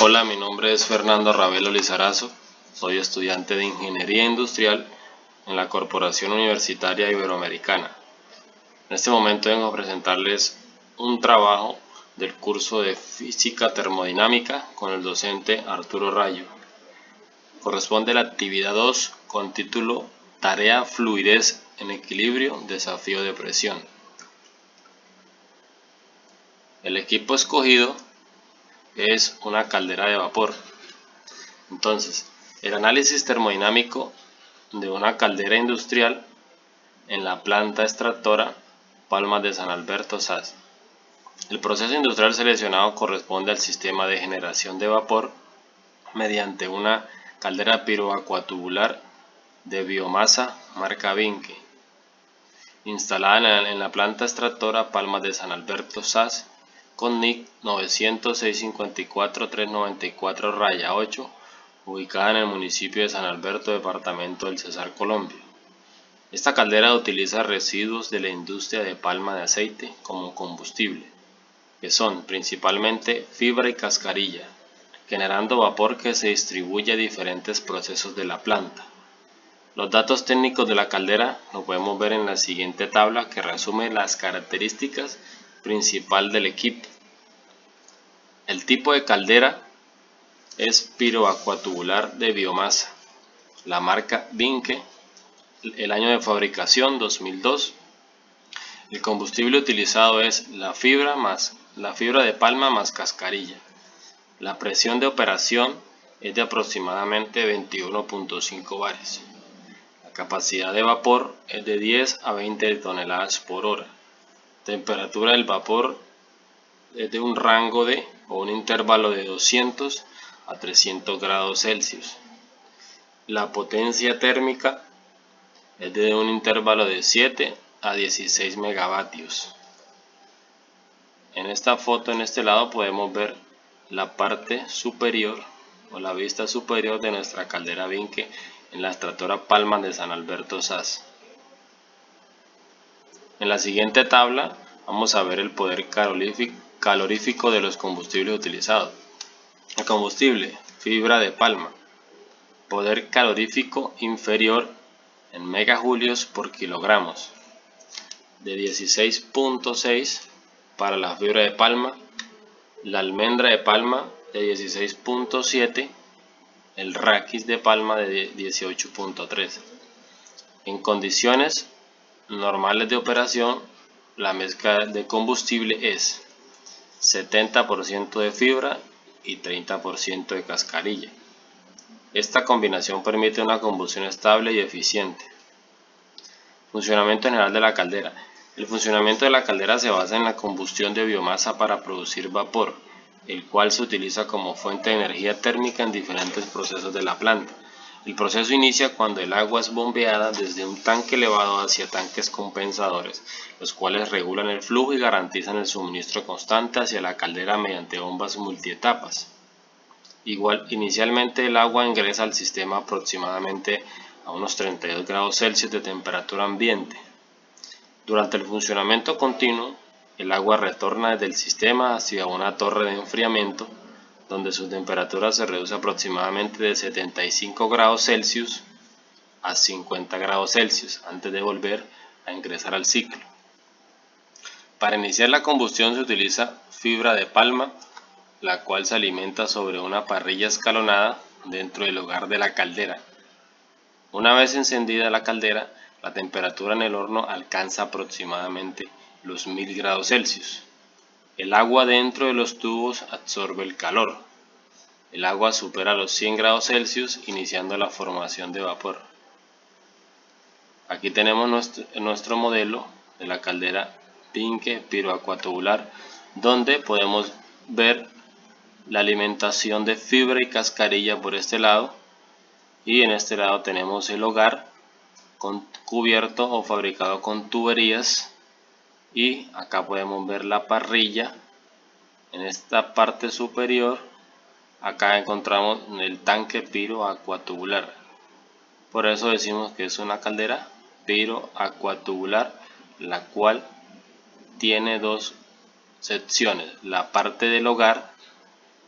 Hola, mi nombre es Fernando Ravelo Lizarazo, soy estudiante de Ingeniería Industrial en la Corporación Universitaria Iberoamericana. En este momento vengo a presentarles un trabajo del curso de Física Termodinámica con el docente Arturo Rayo. Corresponde a la actividad 2 con título Tarea Fluidez en Equilibrio, Desafío de Presión. El equipo escogido es una caldera de vapor. Entonces, el análisis termodinámico de una caldera industrial en la planta extractora Palmas de San Alberto SAS. El proceso industrial seleccionado corresponde al sistema de generación de vapor mediante una caldera piroacuatubular de biomasa marca Vinke, instalada en la planta extractora Palmas de San Alberto SAS con NIC 900-654-394-8, ubicada en el municipio de San Alberto, departamento del Cesar, Colombia. Esta caldera utiliza residuos de la industria de palma de aceite como combustible, que son principalmente fibra y cascarilla, generando vapor que se distribuye a diferentes procesos de la planta. Los datos técnicos de la caldera lo podemos ver en la siguiente tabla, que resume las características principales del equipo. El tipo de caldera es piroacuatubular de biomasa, la marca Vinke, el año de fabricación 2002. El combustible utilizado es la fibra de palma más cascarilla. La presión de operación es de aproximadamente 21.5 bares. La capacidad de vapor es de 10 a 20 toneladas por hora. Temperatura del vapor es de un rango o un intervalo de 200 a 300 grados Celsius. La potencia térmica es de un intervalo de 7 a 16 megavatios. En esta foto, en este lado, podemos ver la parte superior o la vista superior de nuestra caldera Vinke en la extractora Palmas de San Alberto SAS. En la siguiente tabla vamos a ver el poder calorífico de los combustibles utilizados. El combustible, fibra de palma, poder calorífico inferior en megajulios por kilogramos, de 16.6 para la fibra de palma, la almendra de palma de 16.7, el raquis de palma de 18.3. En condiciones normales de operación, la mezcla de combustible es 70% de fibra y 30% de cascarilla. Esta combinación permite una combustión estable y eficiente. Funcionamiento general de la caldera. El funcionamiento de la caldera se basa en la combustión de biomasa para producir vapor, el cual se utiliza como fuente de energía térmica en diferentes procesos de la planta. El proceso inicia cuando el agua es bombeada desde un tanque elevado hacia tanques compensadores, los cuales regulan el flujo y garantizan el suministro constante hacia la caldera mediante bombas multietapas. Inicialmente el agua ingresa al sistema aproximadamente a unos 32 grados Celsius de temperatura ambiente. Durante el funcionamiento continuo, el agua retorna desde el sistema hacia una torre de enfriamiento, donde su temperatura se reduce aproximadamente de 75 grados Celsius a 50 grados Celsius antes de volver a ingresar al ciclo. Para iniciar la combustión se utiliza fibra de palma, la cual se alimenta sobre una parrilla escalonada dentro del hogar de la caldera. Una vez encendida la caldera, la temperatura en el horno alcanza aproximadamente los 1000 grados Celsius. El agua dentro de los tubos absorbe el calor. El agua supera los 100 grados Celsius, iniciando la formación de vapor. Aquí tenemos nuestro modelo de la caldera Vinke piroacuatubular, donde podemos ver la alimentación de fibra y cascarilla por este lado, y en este lado tenemos el hogar cubierto o fabricado con tuberías, y acá podemos ver la parrilla. En esta parte superior acá encontramos el tanque piroacuatubular, por eso decimos que es una caldera piroacuatubular, la cual tiene dos secciones: la parte del hogar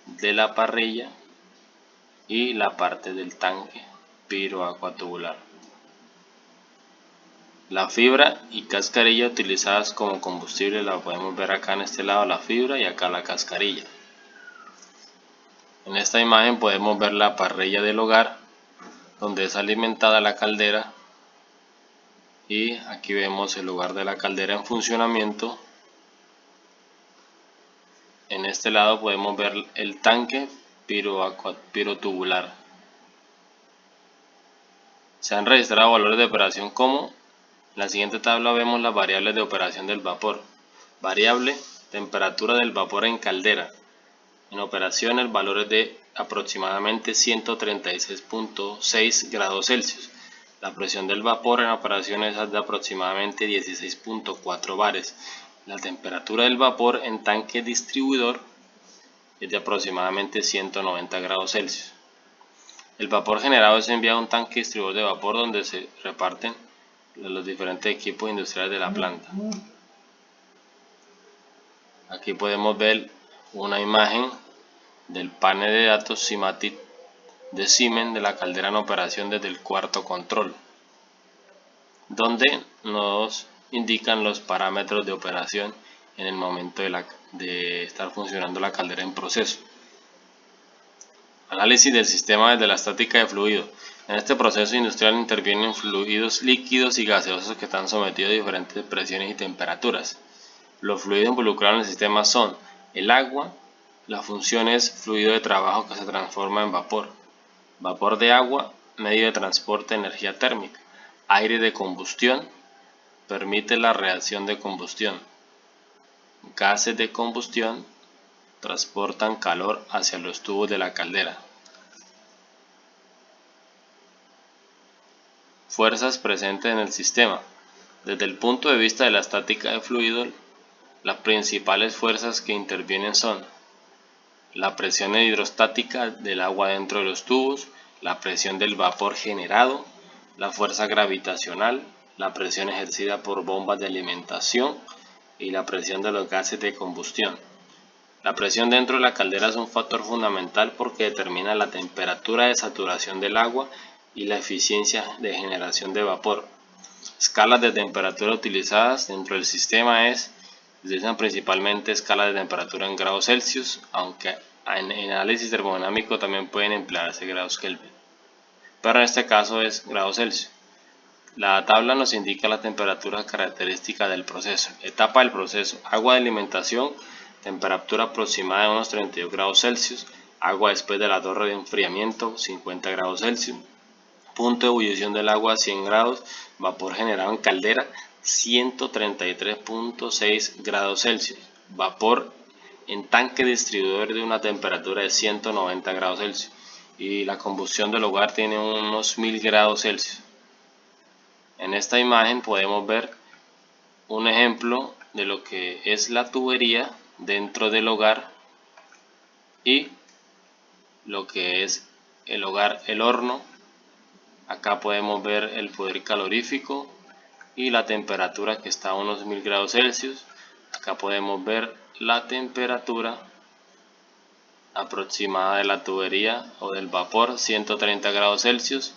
de la parrilla y la parte del tanque piroacuatubular. La fibra y cascarilla utilizadas como combustible la podemos ver acá en este lado, la fibra, y acá la cascarilla. En esta imagen podemos ver la parrilla del hogar donde es alimentada la caldera, y aquí vemos el lugar de la caldera en funcionamiento. En este lado podemos ver el tanque pirotubular. Se han registrado valores de operación como: en la siguiente tabla vemos las variables de operación del vapor. Variable: temperatura del vapor en caldera. En operación el valor es de aproximadamente 136.6 grados Celsius. La presión del vapor en operación es de aproximadamente 16.4 bares. La temperatura del vapor en tanque distribuidor es de aproximadamente 190 grados Celsius. El vapor generado es enviado a un tanque distribuidor de vapor donde se reparten los diferentes equipos industriales de la planta. Aquí podemos ver una imagen del panel de datos Simatic de Siemens de la caldera en operación desde el cuarto control, donde nos indican los parámetros de operación en el momento de estar funcionando la caldera en proceso. Análisis del sistema desde la estática de fluido. En este proceso industrial intervienen fluidos líquidos y gaseosos que están sometidos a diferentes presiones y temperaturas. Los fluidos involucrados en el sistema son el agua. La función es fluido de trabajo que se transforma en vapor. Vapor de agua, medio de transporte de energía térmica. Aire de combustión, permite la reacción de combustión. Gases de combustión, transportan calor hacia los tubos de la caldera. Fuerzas presentes en el sistema. Desde el punto de vista de la estática de fluido, las principales fuerzas que intervienen son la presión hidrostática del agua dentro de los tubos, la presión del vapor generado, la fuerza gravitacional, la presión ejercida por bombas de alimentación y la presión de los gases de combustión. La presión dentro de la caldera es un factor fundamental porque determina la temperatura de saturación del agua y la eficiencia de generación de vapor. Escalas de temperatura utilizadas dentro del sistema utilizan principalmente escalas de temperatura en grados Celsius, aunque en análisis termodinámico también pueden emplearse grados Kelvin, pero en este caso es grados Celsius. La tabla nos indica la temperatura característica del proceso. Etapa del proceso: agua de alimentación, temperatura aproximada de unos 32 grados Celsius, agua después de la torre de enfriamiento, 50 grados Celsius, punto de ebullición del agua, 100 grados, vapor generado en caldera, 133.6 grados Celsius, vapor en tanque distribuidor de una temperatura de 190 grados Celsius, y la combustión del hogar tiene unos 1000 grados Celsius. En esta imagen podemos ver un ejemplo de lo que es la tubería dentro del hogar y lo que es el hogar, el horno. Acá podemos ver el poder calorífico y la temperatura que está a unos 1000 grados Celsius. Acá podemos ver la temperatura aproximada de la tubería o del vapor, 130 grados Celsius.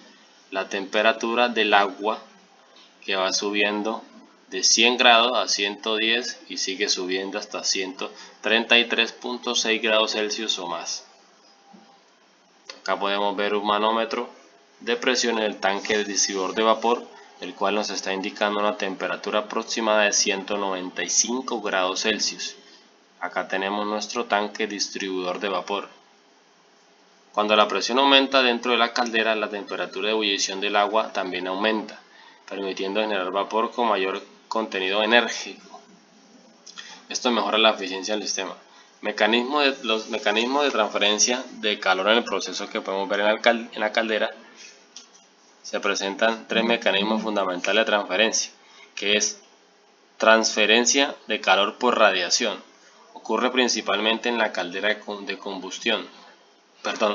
La temperatura del agua que va subiendo de 100 grados a 110 y sigue subiendo hasta 133.6 grados Celsius o más. Acá podemos ver un manómetro de presión en el tanque del distribuidor de vapor, el cual nos está indicando una temperatura aproximada de 195 grados Celsius. Acá tenemos nuestro tanque distribuidor de vapor. Cuando la presión aumenta dentro de la caldera, la temperatura de ebullición del agua también aumenta, permitiendo generar vapor con mayor contenido enérgico. Esto mejora la eficiencia del sistema. Los mecanismos de transferencia de calor en el proceso que podemos ver en la caldera. Se presentan tres mecanismos fundamentales de transferencia, que es transferencia de calor por radiación. Ocurre principalmente en la caldera de combustión.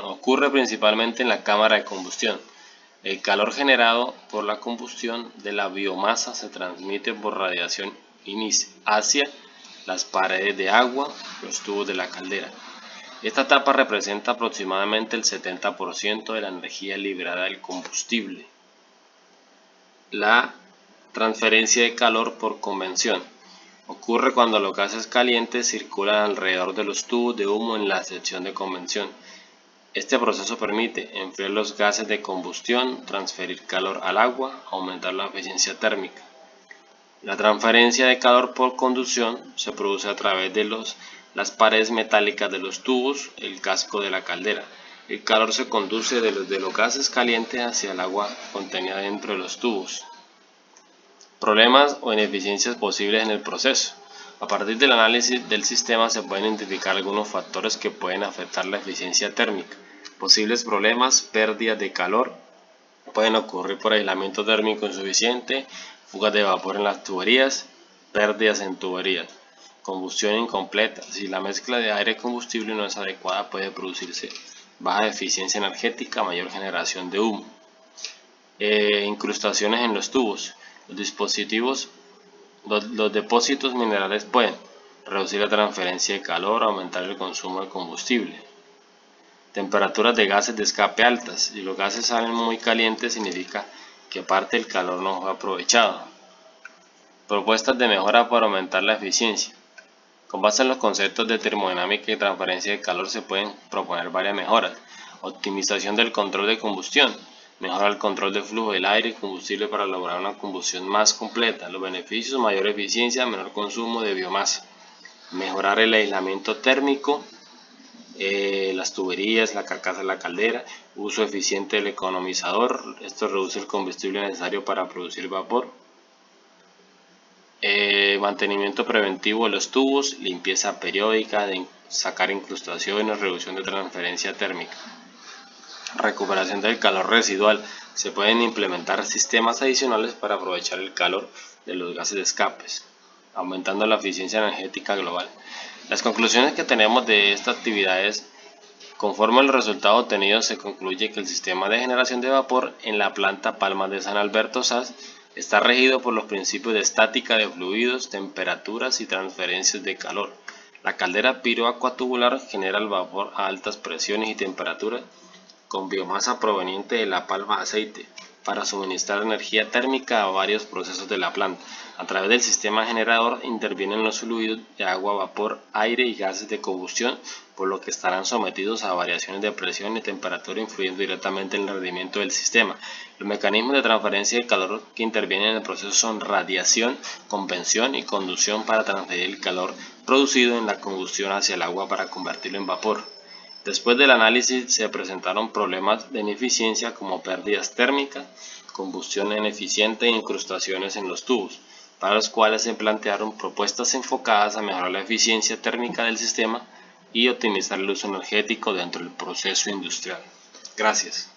Ocurre principalmente en la cámara de combustión. El calor generado por la combustión de la biomasa se transmite por radiación hacia las paredes de agua, los tubos de la caldera. Esta etapa representa aproximadamente el 70% de la energía liberada del combustible. La transferencia de calor por convección ocurre cuando los gases calientes circulan alrededor de los tubos de humo en la sección de convección. Este proceso permite enfriar los gases de combustión, transferir calor al agua, aumentar la eficiencia térmica. La transferencia de calor por conducción se produce a través de las paredes metálicas de los tubos, el casco de la caldera. El calor se conduce de los gases calientes hacia el agua contenida dentro de los tubos. Problemas o ineficiencias posibles en el proceso. A partir del análisis del sistema se pueden identificar algunos factores que pueden afectar la eficiencia térmica. Posibles problemas: pérdidas de calor. Pueden ocurrir por aislamiento térmico insuficiente, fugas de vapor en las tuberías, pérdidas en tuberías. Combustión incompleta. Si la mezcla de aire y combustible no es adecuada, puede producirse baja eficiencia energética, mayor generación de humo. Incrustaciones en los tubos. Los depósitos minerales pueden reducir la transferencia de calor, aumentar el consumo de combustible. Temperaturas de gases de escape altas. Si los gases salen muy calientes, significa que parte del calor no fue aprovechado. Propuestas de mejora para aumentar la eficiencia. Con base en los conceptos de termodinámica y transferencia de calor se pueden proponer varias mejoras. Optimización del control de combustión. Mejora el control de flujo del aire y combustible para lograr una combustión más completa. Los beneficios: mayor eficiencia, menor consumo de biomasa. Mejorar el aislamiento térmico, las tuberías, la carcasa de la caldera. Uso eficiente del economizador. Esto reduce el combustible necesario para producir vapor. Mantenimiento preventivo de los tubos, limpieza periódica, de sacar incrustaciones, reducción de transferencia térmica. Recuperación del calor residual. Se pueden implementar sistemas adicionales para aprovechar el calor de los gases de escapes, aumentando la eficiencia energética global. Las conclusiones que tenemos de esta actividad es: conforme al resultado obtenido, se concluye que el sistema de generación de vapor en la planta Palmas de San Alberto SAS está regido por los principios de estática de fluidos, temperaturas y transferencias de calor. La caldera piroacuatubular genera el vapor a altas presiones y temperaturas con biomasa proveniente de la palma de aceite para suministrar energía térmica a varios procesos de la planta. A través del sistema generador intervienen los fluidos de agua, vapor, aire y gases de combustión, por lo que estarán sometidos a variaciones de presión y temperatura, influyendo directamente en el rendimiento del sistema. Los mecanismos de transferencia de calor que intervienen en el proceso son radiación, convección y conducción para transferir el calor producido en la combustión hacia el agua para convertirlo en vapor. Después del análisis se presentaron problemas de ineficiencia como pérdidas térmicas, combustión ineficiente e incrustaciones en los tubos, para los cuales se plantearon propuestas enfocadas a mejorar la eficiencia térmica del sistema y optimizar el uso energético dentro del proceso industrial. Gracias.